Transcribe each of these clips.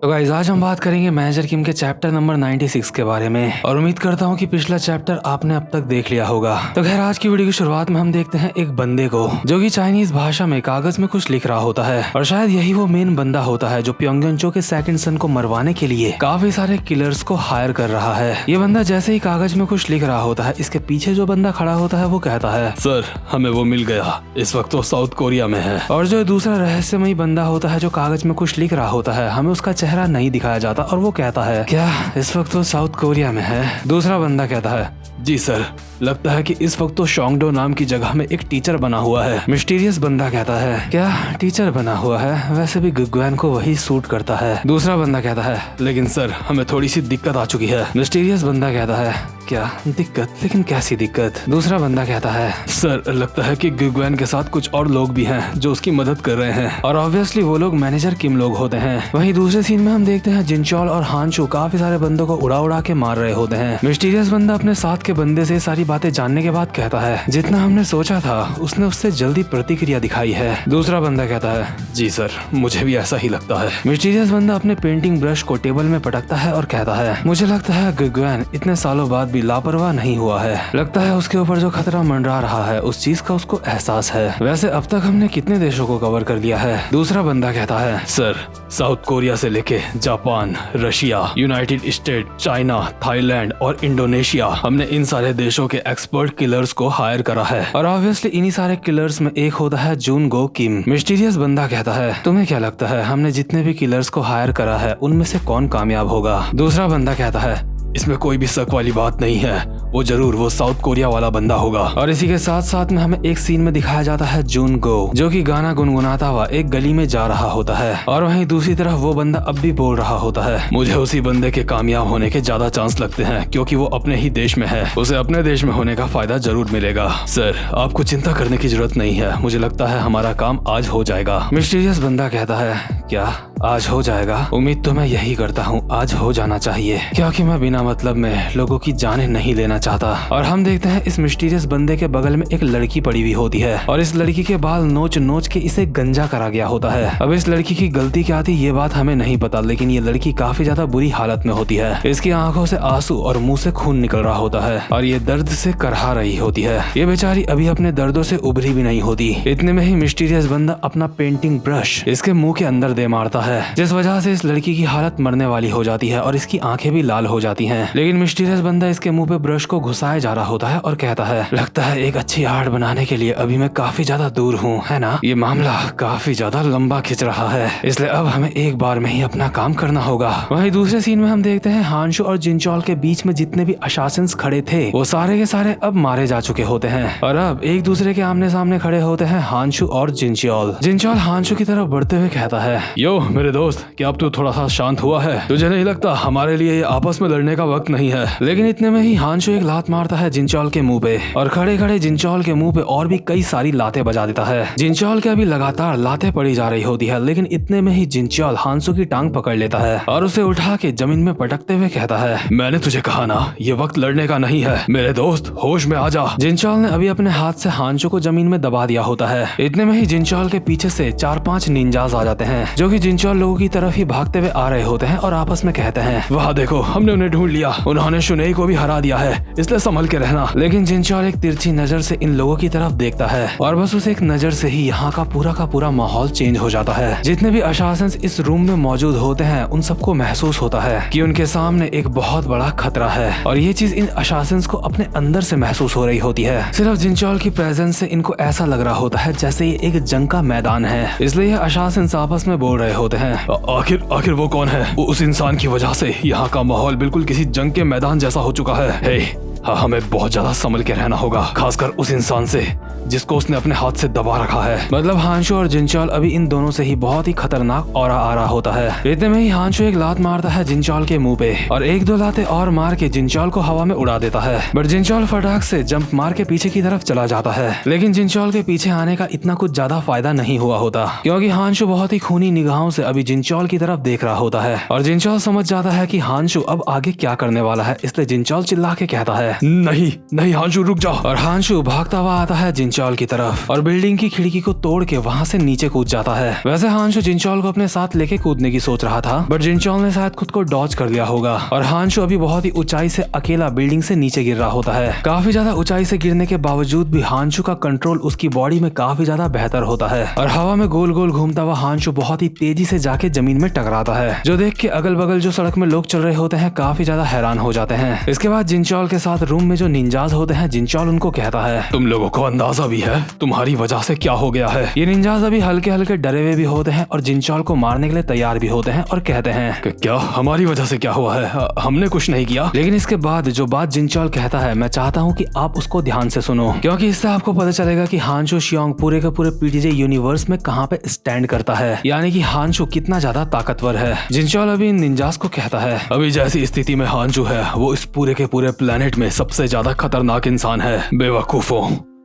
तो गाइस आज हम बात करेंगे मैनेजर किम के चैप्टर नंबर 96 के बारे में और उम्मीद करता हूँ कि पिछला चैप्टर आपने अब तक देख लिया होगा। तो खैर आज की वीडियो की शुरुआत में हम देखते हैं एक बंदे को जो कि चाइनीज भाषा में कागज में कुछ लिख रहा होता है और शायद यही वो मेन बंदा होता है जो प्योंगयंचो के सेकंड सन को मरवाने के लिए काफी सारे किलर्स को हायर कर रहा है। ये बंदा जैसे ही कागज में कुछ लिख रहा होता है, इसके पीछे जो बंदा खड़ा होता है वो कहता है, सर हमें वो मिल गया, इस वक्त वो साउथ कोरिया में है। और जो दूसरा रहस्यमयी बंदा होता है जो कागज में कुछ लिख रहा होता है, हमें उसका चेहरा नहीं दिखाया जाता और वो कहता है, क्या इस वक्त वो साउथ कोरिया में है? दूसरा बंदा कहता है, जी सर, लगता है कि इस वक्त तो शोंगडो नाम की जगह में एक टीचर बना हुआ है। मिस्टीरियस बंदा कहता है, क्या टीचर बना हुआ है? वैसे भी गुगुआन को वही सूट करता है। दूसरा बंदा कहता है, लेकिन सर हमें थोड़ी सी दिक्कत आ चुकी है। मिस्टीरियस बंदा कहता है, क्या दिक्कत? लेकिन कैसी दिक्कत? दूसरा बंदा कहता है, सर लगता है कि गुगुआन के साथ कुछ और लोग भी हैं जो उसकी मदद कर रहे हैं और ऑब्वियसली वो लोग मैनेजर किम लोग होते हैं। वहीं दूसरे सीन में हम देखते हैं जिनचोल और हानशू काफी सारे बंदों को उड़ा उड़ा के मार रहे होते हैं। मिस्टीरियस बंदा अपने साथ के बंदे से सारी बातें जानने के बाद कहता है, जितना हमने सोचा था उसने उससे जल्दी प्रतिक्रिया दिखाई है। दूसरा बंदा कहता है, जी सर मुझे भी ऐसा ही लगता है। मिस्टीरियस बंदा अपने पेंटिंग ब्रश को टेबल में पटकता है और कहता है, मुझे लगता है गुगुआन इतने सालों बाद भी लापरवाह नहीं हुआ है। लगता है उसके ऊपर जो खतरा मंडरा रहा है उस चीज का उसको एहसास है। वैसे अब तक हमने कितने देशों को कवर कर लिया है? दूसरा बंदा कहता है, सर साउथ कोरिया से लेके Japan, Russia, United state, China, Thailand और इंडोनेशिया, हमने इन सारे देशों के एक्सपर्ट किलर्स को हायर करा है और ऑब्वियसली इन्हीं सारे किलर्स में एक होता है जून गो किम। मिस्टीरियस बंदा कहता है, तुम्हें क्या लगता है हमने जितने भी किलर्स को हायर करा है उनमें से कौन कामयाब होगा? दूसरा बंदा कहता है, इसमें कोई भी शक वाली बात नहीं है, वो जरूर वो साउथ कोरिया वाला बंदा होगा। और इसी के साथ साथ में हमें एक सीन में दिखाया जाता है जून गो जो कि गाना गुनगुनाता हुआ एक गली में जा रहा होता है और वहीं दूसरी तरफ वो बंदा अब भी बोल रहा होता है, मुझे उसी बंदे के कामयाब होने के ज्यादा चांस लगते हैं क्योंकि वो अपने ही देश में है, उसे अपने देश में होने का फायदा जरूर मिलेगा। सर आपको चिंता करने की जरूरत नहीं है, मुझे लगता है हमारा काम आज हो जाएगा। मिस्टीरियस बंदा कहता है, क्या आज हो जाएगा? उम्मीद तो मैं यही करता हूँ, आज हो जाना चाहिए क्योंकि मैं बिना मतलब में लोगों की जानें नहीं लेना चाहता। और हम देखते हैं इस मिस्टीरियस बंदे के बगल में एक लड़की पड़ी हुई होती है और इस लड़की के बाल नोच नोच के इसे गंजा करा गया होता है। अब इस लड़की की गलती क्या थी ये बात हमें नहीं पता, लेकिन ये लड़की काफी ज्यादा बुरी हालत में होती है। इसकी आंखों से आंसू और मुंह से खून निकल रहा होता है और ये दर्द से करहा रही होती है। ये बेचारी अभी अपने दर्दों से उभरी भी नहीं होती। इतने में ही मिस्टीरियस बंदा अपना पेंटिंग ब्रश इसके मुंह के अंदर दे मारता है जिस वजह से इस लड़की की हालत मरने वाली हो जाती है और इसकी आंखें भी लाल हो जाती हैं। लेकिन मिस्टीरियस बंदा इसके मुंह पे ब्रश को घुसाए जा रहा होता है और कहता है, लगता है एक अच्छी आर्ट बनाने के लिए अभी मैं काफी ज्यादा दूर हूँ, है ना? ये मामला काफी ज्यादा लंबा खिंच रहा है, इसलिए अब हमें एक बार में ही अपना काम करना होगा। वहीं दूसरे सीन में हम देखते हैं हानशू और जिनचोल के बीच में जितने भी अशासन्स खड़े थे वो सारे के सारे अब मारे जा चुके होते हैं और अब एक दूसरे के आमने सामने खड़े होते हैं हानशू और जिनचोल। जिनचोल हानशू की तरफ बढ़ते हुए कहता है, यो मेरे दोस्त, क्या अब तू थोड़ा सा शांत हुआ है? तुझे नहीं लगता हमारे लिए ये आपस में लड़ने का वक्त नहीं है? लेकिन इतने में ही हानशू एक लात मारता है जिनचोल के मुंह पे और खड़े खड़े जिनचोल के मुंह पे और भी कई सारी लातें बजा देता है। जिनचोल के अभी लगातार लातें पड़ी जा रही होती है, लेकिन इतने में ही जिनचोल हानशू की टांग पकड़ लेता है और उसे उठा के जमीन में पटकते हुए कहता है, मैंने तुझे कहा ना ये वक्त लड़ने का नहीं है, मेरे दोस्त होश में आ जा। जिनचोल ने अभी अपने हाथ से हानशू को जमीन में दबा दिया होता है। इतने में ही जिनचोल के पीछे से 4-5 निंजास आ जाते हैं जो कि जिनचोल लोगों की तरफ ही भागते हुए आ रहे होते हैं और आपस में कहते हैं, वहाँ देखो हमने उन्हें ढूंढ लिया, उन्होंने शुनेई को भी हरा दिया है, इसलिए संभल के रहना। लेकिन जिनचोल एक तिरछी नजर से इन लोगों की तरफ देखता है और बस उसे एक नजर से ही यहाँ का पूरा माहौल चेंज हो जाता है। जितने भी अशासन्स इस रूम में मौजूद होते हैं उन सबको महसूस होता है कि उनके सामने एक बहुत बड़ा खतरा है और ये चीज इन अशासन्स को अपने अंदर से महसूस हो रही होती है। सिर्फ जिनचोल की प्रेजेंस से इनको ऐसा लग रहा होता है जैसे ये एक जंग का मैदान है, इसलिए ये अशासन्स आपस में बोल रहे होते हैं, आखिर वो कौन है? उस इंसान की वजह से यहाँ का माहौल बिल्कुल किसी जंग के मैदान जैसा हो चुका है। हाँ, हमें बहुत ज्यादा संभल के रहना होगा, खासकर उस इंसान से जिसको उसने अपने हाथ से दबा रखा है। मतलब हानशू और जिनचोल अभी इन दोनों से ही बहुत ही खतरनाक ऑरा आ रहा होता है। इतने में ही हानशू एक लात मारता है जिनचोल के मुंह पे और 1-2 लातें और मार के जिनचोल को हवा में उड़ा देता है। बट जिनचोल फटाक से जंप मार के पीछे की तरफ चला जाता है, लेकिन जिनचोल के पीछे आने का इतना कुछ ज्यादा फायदा नहीं हुआ होता क्योंकि हानशू बहुत ही खूनी निगाहों से अभी जिनचोल की तरफ देख रहा होता है और जिनचोल समझ जाता है कि हानशू अब आगे क्या करने वाला है, इसलिए जिनचोल चिल्ला के कहता है, नहीं नहीं हांशु रुक जाओ। और हांशु भागता हुआ आता है जिनचॉल की तरफ और बिल्डिंग की खिड़की को तोड़ के वहाँ से नीचे कूद जाता है। वैसे हांशु जिनचॉल को अपने साथ लेके कूदने की सोच रहा था, बट जिनचॉल ने शायद खुद को डॉज कर लिया होगा और हांशु अभी बहुत ही ऊंचाई से अकेला बिल्डिंग से नीचे गिर रहा होता है। काफी ज्यादा ऊंचाई से गिरने के बावजूद भी हांशु का कंट्रोल उसकी बॉडी में काफी ज्यादा बेहतर होता है और हवा में गोल गोल घूमता हुआ हांशु बहुत ही तेजी से जाके जमीन में टकराता है, जो देख के अगल बगल जो सड़क में लोग चल रहे होते हैं काफी ज्यादा हैरान हो जाते हैं। इसके बाद जिनचॉल के साथ रूम में जो निंजाज होते हैं, जिनचॉल उनको कहता है तुम लोगों को अंदाजा भी है तुम्हारी वजह से क्या हो गया है। ये निंजाज अभी हल्के हल्के डरे हुए भी होते हैं और जिनचॉल को मारने के लिए तैयार भी होते हैं और कहते हैं कि क्या हमारी वजह से क्या हुआ है, हमने कुछ नहीं किया। लेकिन इसके बाद जो बात जिनचॉल कहता है मैं चाहता हूँ कि आप उसको ध्यान से सुनो, क्योंकि इससे आपको पता चलेगा कि हांशु शियोंग पूरे के पूरे पीटीजे यूनिवर्स में कहाँ पे स्टैंड करता है, यानी कि हांशु कितना ज्यादा ताकतवर है। जिनचॉल अभी इन निंजास को कहता है अभी जैसी स्थिति में हांशु है वो इस पूरे के पूरे प्लेनेट में सबसे ज्यादा खतरनाक इंसान है। बेवकूफों,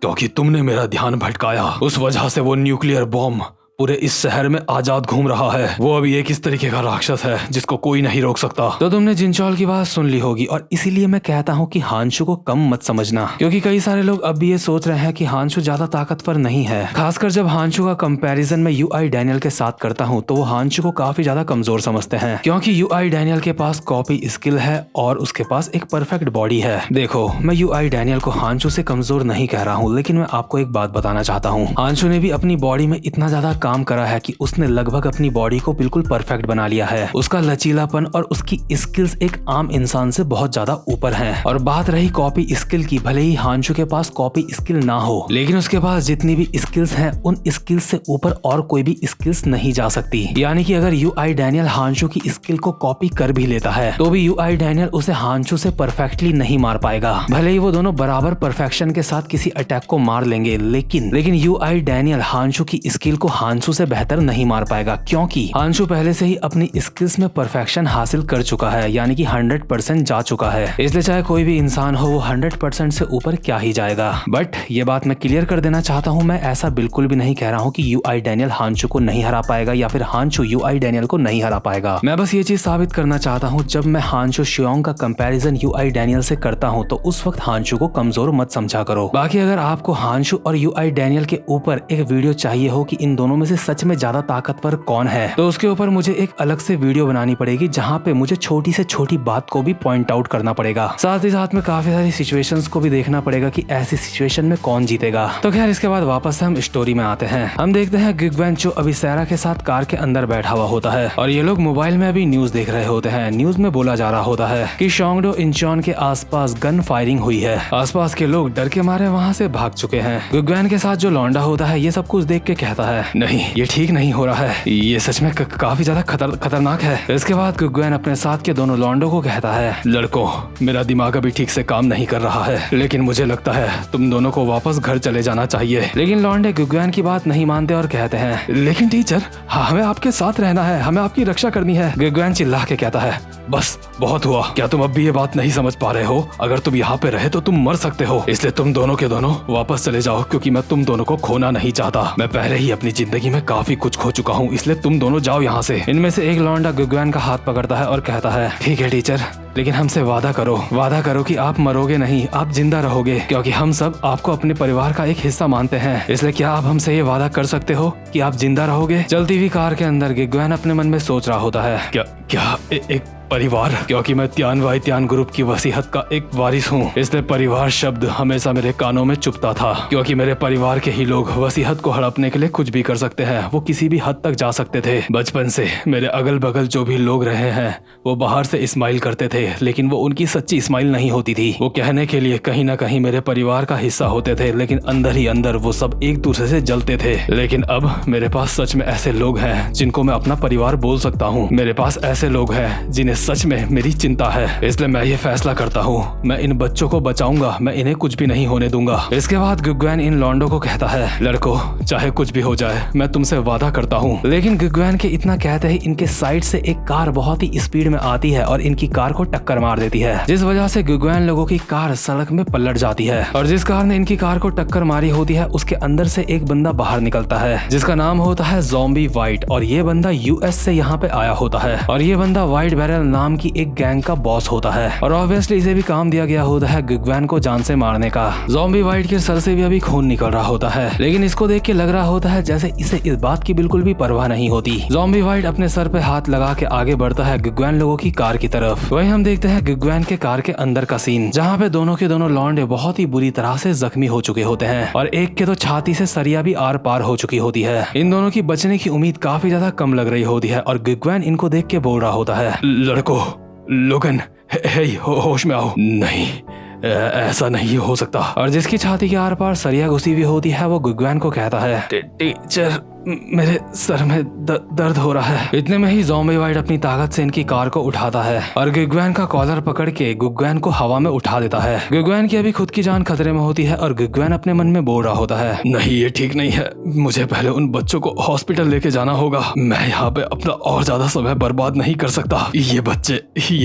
क्योंकि तुमने मेरा ध्यान भटकाया, उस वजह से वो न्यूक्लियर बॉम्ब पूरे इस शहर में आजाद घूम रहा है। वो अभी एक इस तरीके का राक्षस है जिसको कोई नहीं रोक सकता। तो तुमने जिनचॉल की बात सुन ली होगी और इसीलिए मैं कहता हूँ कि हांशु को कम मत समझना, क्योंकि कई सारे लोग अब भी ये सोच रहे हैं कि हांशु ज्यादा ताकतवर नहीं है। खासकर जब हांशु का कंपैरिजन में यूआई डैनियल के साथ करता हूँ तो वो हांशु को काफी ज्यादा कमजोर समझते हैं, क्योंकि यूआई डैनियल के पास कॉपी स्किल है और उसके पास एक परफेक्ट बॉडी है। देखो, मैं यूआई डैनियल को हांशु से कमजोर नहीं कह रहा हूँ, लेकिन मैं आपको एक बात बताना चाहता हूँ। हांशु ने भी अपनी बॉडी में इतना ज्यादा काम करा है कि उसने लगभग अपनी बॉडी को बिल्कुल परफेक्ट बना लिया है। उसका लचीलापन और उसकी स्किल्स एक आम इंसान से बहुत ज्यादा ऊपर हैं। और बात रही कॉपी स्किल की, भले ही हांशु के पास कॉपी स्किल ना हो, लेकिन उसके पास जितनी भी स्किल्स हैं उन स्किल्स से ऊपर और कोई भी स्किल्स नहीं जा सकती। यानी कि अगर यूआई डैनियल हांशु की स्किल को कॉपी कर भी लेता है तो भी यूआई डैनियल उसे हांशु से परफेक्टली नहीं मार पाएगा। भले ही वो दोनों बराबर परफेक्शन के साथ किसी अटैक को मार लेंगे, लेकिन यूआई डैनियल हांशु की स्किल को हांशु से बेहतर नहीं मार पाएगा, क्योंकि हांशु पहले से ही अपनी स्किल्स में परफेक्शन हासिल कर चुका है, यानी कि 100% जा चुका है। इसलिए चाहे कोई भी इंसान हो वो 100% से ऊपर क्या ही जाएगा। बट ये बात मैं क्लियर कर देना चाहता हूँ, मैं ऐसा बिल्कुल भी नहीं कह रहा हूँ कि यूआई डैनियल हांशु को नहीं हरा पाएगा या फिर हांशु यूआई डैनियल को नहीं हरा पाएगा। मैं बस ये चीज साबित करना चाहता हूँ, जब मैं हांशु शियोंग का कंपैरिजन यूआई डैनियल से करता हूँ तो उस वक्त हांशु को कमजोर मत समझा करो। बाकी अगर आपको हांशु और यूआई डैनियल के ऊपर एक वीडियो चाहिए हो कि इन दोनों में से सच में ज्यादा ताकतवर कौन है, तो उसके ऊपर मुझे एक अलग से वीडियो बनानी पड़ेगी, जहाँ पे मुझे छोटी से छोटी बात को भी पॉइंट आउट करना पड़ेगा। साथ ही साथ में काफी सारी सिचुएशंस को भी देखना पड़ेगा कि ऐसी सिचुएशन में कौन जीतेगा। तो खैर, इसके बाद वापस से हम स्टोरी में आते हैं। हम देखते हैं गिगवेन जो अभी सैरा के साथ कार के अंदर बैठा हुआ होता है और ये लोग मोबाइल में अभी न्यूज देख रहे होते हैं। न्यूज में बोला जा रहा होता है कि शोंगडो इंचोन के आसपास गन फायरिंग हुई है। आसपास के लोग डर के मारे वहाँ से भाग चुके हैं। गिगवेन के साथ जो लौंडा होता है ये सब कुछ देख के कहता है नहीं, ये ठीक नहीं हो रहा है, ये सच में काफी ज्यादा खतरनाक है। इसके बाद गुगवेन अपने साथ के दोनों लॉन्डो को कहता है लड़कों, मेरा दिमाग अभी ठीक से काम नहीं कर रहा है, लेकिन मुझे लगता है तुम दोनों को वापस घर चले जाना चाहिए। लेकिन लॉन्डे गुगवेन की बात नहीं मानते और कहते हैं लेकिन टीचर, हमें आपके साथ रहना है, हमें आपकी रक्षा करनी है। गुगवेन चिल्ला के कहता है बस बहुत हुआ, क्या तुम अब भी ये बात नहीं समझ पा रहे हो? अगर तुम यहाँ पे रहे तो तुम मर सकते हो, इसलिए तुम दोनों के दोनों वापस चले जाओ, क्योंकि मैं तुम दोनों को खोना नहीं चाहता। मैं पहले ही अपनी जिंदगी में काफी कुछ खो चुका हूँ, इसलिए तुम दोनों जाओ यहाँ से। इनमें से एक लौंडा गुगवेन का हाथ पकड़ता है और कहता है ठीक है टीचर, लेकिन हमसे वादा करो कि आप मरोगे नहीं, आप जिंदा रहोगे, क्योंकि हम सब आपको अपने परिवार का एक हिस्सा मानते हैं। इसलिए क्या आप हमसे ये वादा कर सकते हो कि आप जिंदा रहोगे? चलती हुई कार के अंदर गुगवेन अपने मन में सोच रहा होता है क्या एक परिवार, क्योंकि मैं त्यान वाई त्यान ग्रुप की वसीहत का एक वारिस हूँ, इसलिए परिवार शब्द हमेशा मेरे कानों में चुभता था, क्योंकि मेरे परिवार के ही लोग वसीहत को हड़पने के लिए कुछ भी कर सकते हैं, वो किसी भी हद तक जा सकते थे। बचपन से मेरे अगल बगल जो भी लोग रहे हैं वो बाहर से स्माइल करते थे, लेकिन वो उनकी सच्ची स्माइल नहीं होती थी। वो कहने के लिए कहीं ना कहीं मेरे परिवार का हिस्सा होते थे, लेकिन अंदर ही अंदर वो सब एक दूसरे से जलते थे। लेकिन अब मेरे पास सच में ऐसे लोग हैं जिनको मैं अपना परिवार बोल सकता हूँ। मेरे पास ऐसे लोग हैं जिन्हें सच में मेरी चिंता है, इसलिए मैं ये फैसला करता हूँ, मैं इन बच्चों को बचाऊंगा, मैं इन्हें कुछ भी नहीं होने दूंगा। इसके बाद गुगवेन इन लॉन्डो को कहता है लड़कों, चाहे कुछ भी हो जाए, मैं तुमसे वादा करता हूँ। लेकिन गुगवेन के इतना कहते ही इनके साइड से एक कार बहुत ही स्पीड में आती है और इनकी कार को टक्कर मार देती है, जिस वजह से गुगवेन लोगों की कार सड़क में पलट जाती है। और जिस कार ने इनकी कार को टक्कर मारी होती है उसके अंदर से एक बंदा बाहर निकलता है, जिसका नाम होता है ज़ॉम्बी वाइट, और ये बंदा यूएस से यहाँ पे आया होता है। और ये बंदा व्हाइट बैरल नाम की एक गैंग का बॉस होता है और ऑब्वियसली इसे भी काम दिया गया होता है गुगवैन को जान से मारने का। ज़ॉम्बी वाइट के सर से भी अभी खून निकल रहा होता है, लेकिन इसको देख के लग रहा होता है जैसे इसे इस बात की बिल्कुल भी परवाह नहीं होती। ज़ॉम्बी वाइट अपने सर पे हाथ लगा के आगे बढ़ता है गुगवैन लोगों की कार की तरफ। वहीं हम देखते हैं गुगवैन के कार के अंदर का सीन, जहाँ पे दोनों के दोनों लौंडे बहुत ही बुरी तरह से जख्मी हो चुके होते हैं और एक के तो छाती से सरिया भी आर पार हो चुकी होती है। इन दोनों की बचने की उम्मीद काफी ज्यादा कम लग रही होती है और गुगवैन इनको देख के बोल रहा होता है, लड़को, लोगन, होश में आओ। नहीं, ऐसा नहीं हो सकता। और जिसकी छाती के आर पार सरिया घुसी हुई होती है वो गुगवैन को कहता है, टीचर, मेरे सर में दर्द हो रहा है। इतने में ही ज़ॉम्बी वाइट अपनी ताकत से इनकी कार को उठाता है और गुगवैन का कॉलर पकड़ के गुगवैन को हवा में उठा देता है। गुगवैन की अभी खुद की जान खतरे में होती है और गुगवैन अपने मन में बोल रहा होता है, नहीं, ये ठीक नहीं है, मुझे पहले उन बच्चों को हॉस्पिटल लेके जाना होगा। मैं यहाँ पे अपना और ज्यादा समय बर्बाद नहीं कर सकता। ये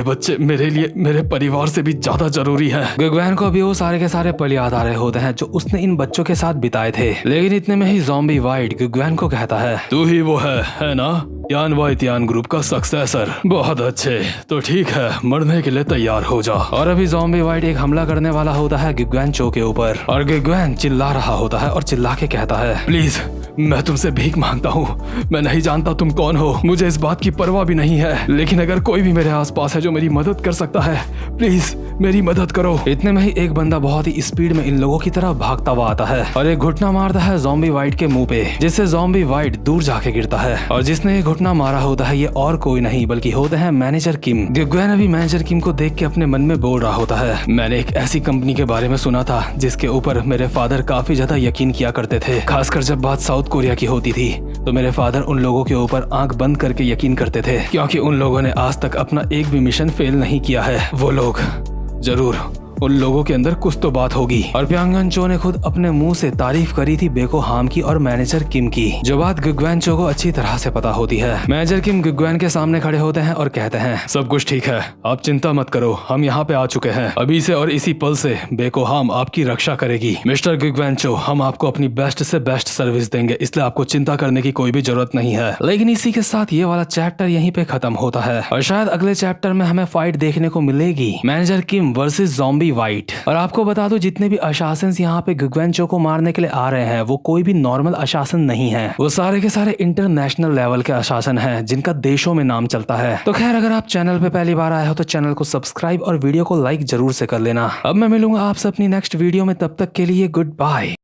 बच्चे मेरे लिए, मेरे परिवार से भी ज्यादा जरूरी है। गुगवैन को अभी वो सारे के सारे पल याद आ रहे होते हैं जो उसने इन बच्चों के साथ बिताए थे। लेकिन इतने में ही ज़ॉम्बी वाइट गुगवैन को कहता है, तू ही वो है ना, यान वाइट यान ग्रुप का सक्सेसर। बहुत अच्छे, तो ठीक है, मरने के लिए तैयार हो जा। और अभी ज़ॉम्बी वाइट एक हमला करने वाला होता है गुगवैन चो के ऊपर और गुगवैन चिल्ला रहा होता है और चिल्ला के कहता है, प्लीज, मैं तुमसे भीख मांगता हूँ। मैं नहीं जानता तुम कौन हो, मुझे इस बात की परवाह भी नहीं है, लेकिन अगर कोई भी मेरे आसपास है जो मेरी मदद कर सकता है, प्लीज मेरी मदद करो। इतने में ही एक बंदा बहुत ही स्पीड में इन लोगों की तरफ भागता हुआ आता है और एक घुटना मारता है ज़ॉम्बी वाइट के मुंह पे, जिससे ज़ॉम्बी वाइट दूर जाके गिरता है। और जिसने ये घुटना मारा होता है ये और कोई नहीं बल्कि होते हैं मैनेजर किम। गुगवैन अभी मैनेजर किम को देख के अपने मन में बोल रहा होता है, मैंने एक ऐसी कंपनी के बारे में सुना था जिसके ऊपर मेरे फादर काफी ज्यादा यकीन किया करते थे। खासकर जब बात साउथ कोरिया की होती थी तो मेरे फादर उन लोगों के ऊपर आंख बंद करके यकीन करते थे, क्योंकि उन लोगों ने आज तक अपना एक भी मिशन फेल नहीं किया है। वो लोग जरूर, उन लोगों के अंदर कुछ तो बात होगी। और प्यांगन चो ने खुद अपने मुंह से तारीफ करी थी बेको हाम की और मैनेजर किम की, जो बात गुगवैन चो को अच्छी तरह से पता होती है। मैनेजर किम गुगवैन के सामने खड़े होते हैं और कहते हैं, सब कुछ ठीक है, आप चिंता मत करो, हम यहाँ पे आ चुके हैं। अभी से और इसी पल से बेको हाम आपकी रक्षा करेगी। मिस्टर गुगवैन चो, हम आपको अपनी बेस्ट से बेस्ट सर्विस देंगे, इसलिए आपको चिंता करने की कोई भी जरूरत नहीं है। लेकिन इसी के साथ ये वाला चैप्टर यहीं पे खत्म होता है और शायद अगले चैप्टर में हमें फाइट देखने को मिलेगी, मैनेजर किम वर्सेस ज़ॉम्बी वाइट। और आपको बता दो, जितने भी अशासन यहाँ पे गुगवैन चो को मारने के लिए आ रहे हैं वो कोई भी नॉर्मल अशासन नहीं है, वो सारे के सारे इंटरनेशनल लेवल के अशासन हैं जिनका देशों में नाम चलता है। तो खैर, अगर आप चैनल पे पहली बार आए हो तो चैनल को सब्सक्राइब और वीडियो को लाइक जरूर से कर लेना। अब मैं मिलूंगा आपसे अपनी नेक्स्ट वीडियो में, तब तक के लिए गुड बाय।